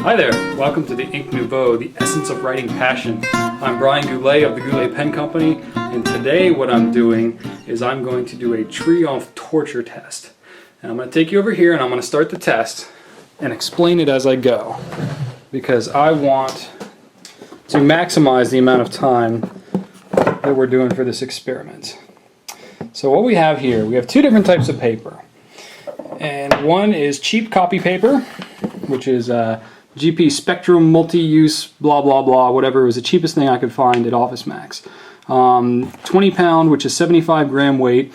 Hi there, welcome to the Ink Nouveau, the essence of writing passion. I'm Brian Goulet of the Goulet Pen Company, and today what I'm doing is I'm going to do a Triomphe torture test. And I'm going to take you over here and I'm going to start the test and explain it as I go, because I want to maximize the amount of time that we're doing for this experiment. So what we have here, we have two different types of paper. And one is cheap copy paper, which is GP Spectrum multi-use blah blah blah, whatever. It was the cheapest thing I could find at Office Max. 20 pound, which is 75 gram weight.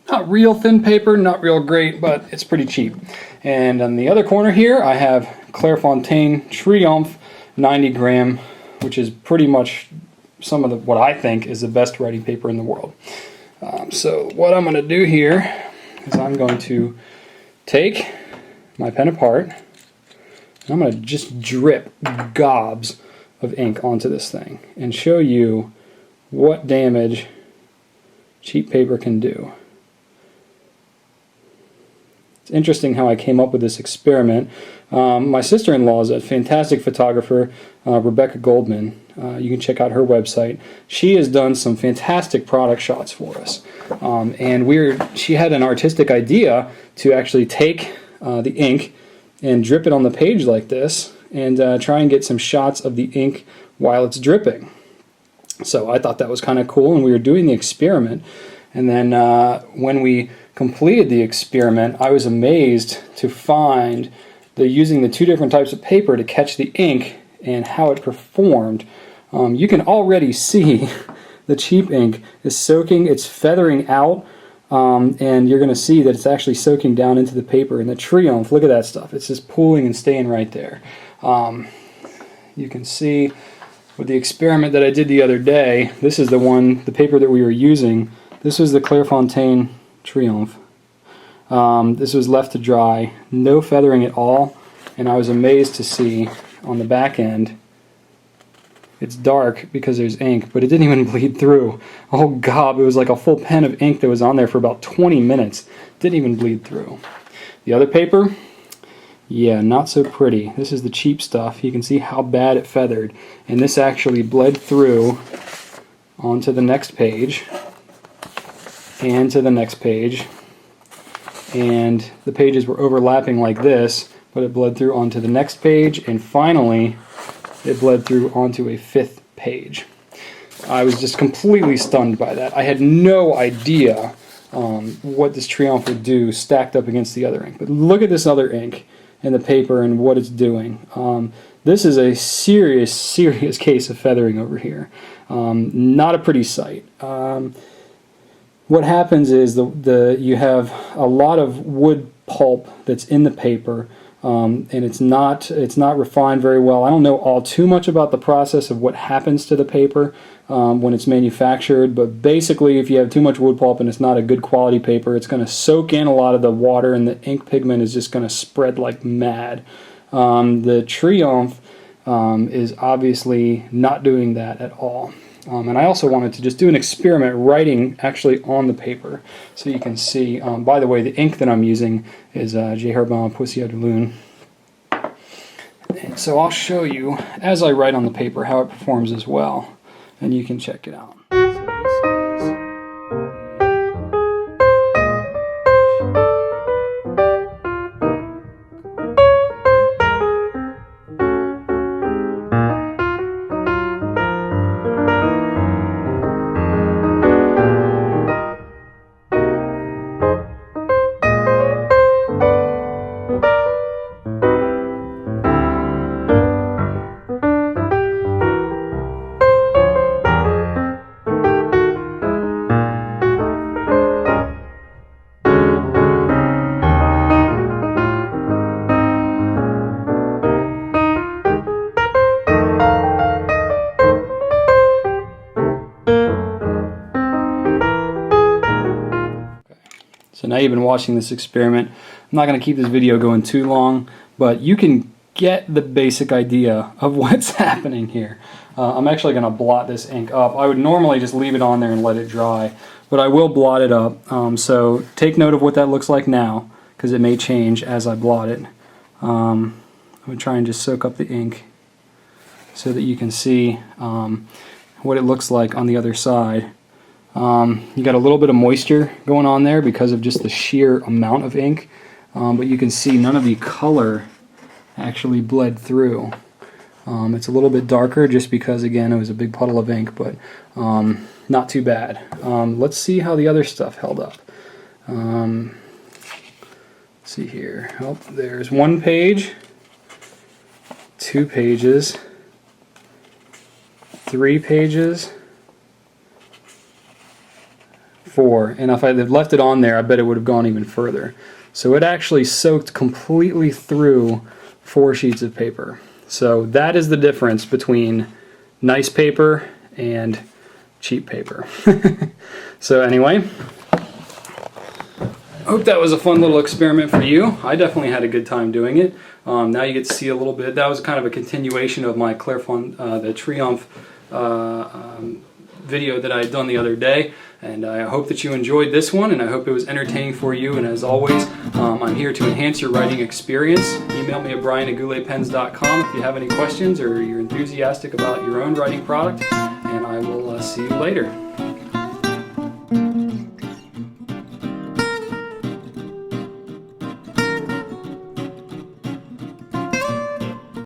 Not real thin paper, not real great, but it's pretty cheap. And on the other corner here, I have Clairefontaine Triomphe 90 gram, which is pretty much some of what I think is the best writing paper in the world. So what I'm going to do here is I'm going to take my pen apart, and I'm going to just drip gobs of ink onto this thing and show you what damage cheap paper can do. It's interesting how I came up with this experiment. My sister-in-law is a fantastic photographer, Rebecca Goldman. You can check out her website. She has done some fantastic product shots for us. And she had an artistic idea to actually take the ink and drip it on the page like this and try and get some shots of the ink while it's dripping. So I thought that was kind of cool, and we were doing the experiment. And then when we completed the experiment, I was amazed to find that using the two different types of paper to catch the ink and how it performed. You can already see the cheap ink is soaking, it's feathering out, and you're going to see that it's actually soaking down into the paper. And the Triomphe, look at that stuff, it's just pooling and staying right there. You can see with the experiment that I did the other day, this is the paper that we were using. This was the Clairefontaine Triomphe. This was left to dry, no feathering at all, and I was amazed to see on the back end, it's dark because there's ink, but it didn't even bleed through. Oh gob, it was like a full pen of ink that was on there for about 20 minutes. Didn't even bleed through. The other paper, yeah, not so pretty. This is the cheap stuff. You can see how bad it feathered, and this actually bled through onto the next page and to the next page, and the pages were overlapping like this, but it bled through onto the next page, and finally it bled through onto a fifth page. I was just completely stunned by that. I had no idea what this Triomphe would do stacked up against the other ink. But look at this other ink in the paper and what it's doing. This is a serious, serious case of feathering over here. Not a pretty sight. What happens is you have a lot of wood pulp that's in the paper, and it's not refined very well. I don't know too much about the process of what happens to the paper when it's manufactured, but basically if you have too much wood pulp and it's not a good quality paper, it's going to soak in a lot of the water and the ink pigment is just going to spread like mad. The Triomphe is obviously not doing that at all. And I also wanted to just do an experiment writing actually on the paper, so you can see. By the way, the ink that I'm using is J. Herbin Poussière de Lune. And so I'll show you as I write on the paper how it performs as well, and you can check it out. So now you've been watching this experiment. I'm not going to keep this video going too long, but you can get the basic idea of what's happening here. I'm actually going to blot this ink up. I would normally just leave it on there and let it dry, but I will blot it up. So take note of what that looks like now, because it may change as I blot it. I'm going to try and just soak up the ink so that you can see what it looks like on the other side. You got a little bit of moisture going on there because of just the sheer amount of ink, but you can see none of the color actually bled through. It's a little bit darker just because, again, it was a big puddle of ink, but not too bad. Let's see how the other stuff held up. Let's see here. Oh, there's 1 page, 2 pages, 3 pages, 4, and if I had left it on there, I bet it would have gone even further. So it actually soaked completely through 4 sheets of paper. So that is the difference between nice paper and cheap paper. So anyway, I hope that was a fun little experiment for you. I definitely had a good time doing it. Now you get to see a little bit. That was kind of a continuation of my Clairefontaine Triomphe video that I had done the other day, and I hope that you enjoyed this one, and I hope it was entertaining for you. And as always, I'm here to enhance your writing experience. Email me at brian@gouletpens.com if you have any questions or you're enthusiastic about your own writing product, and I will see you later.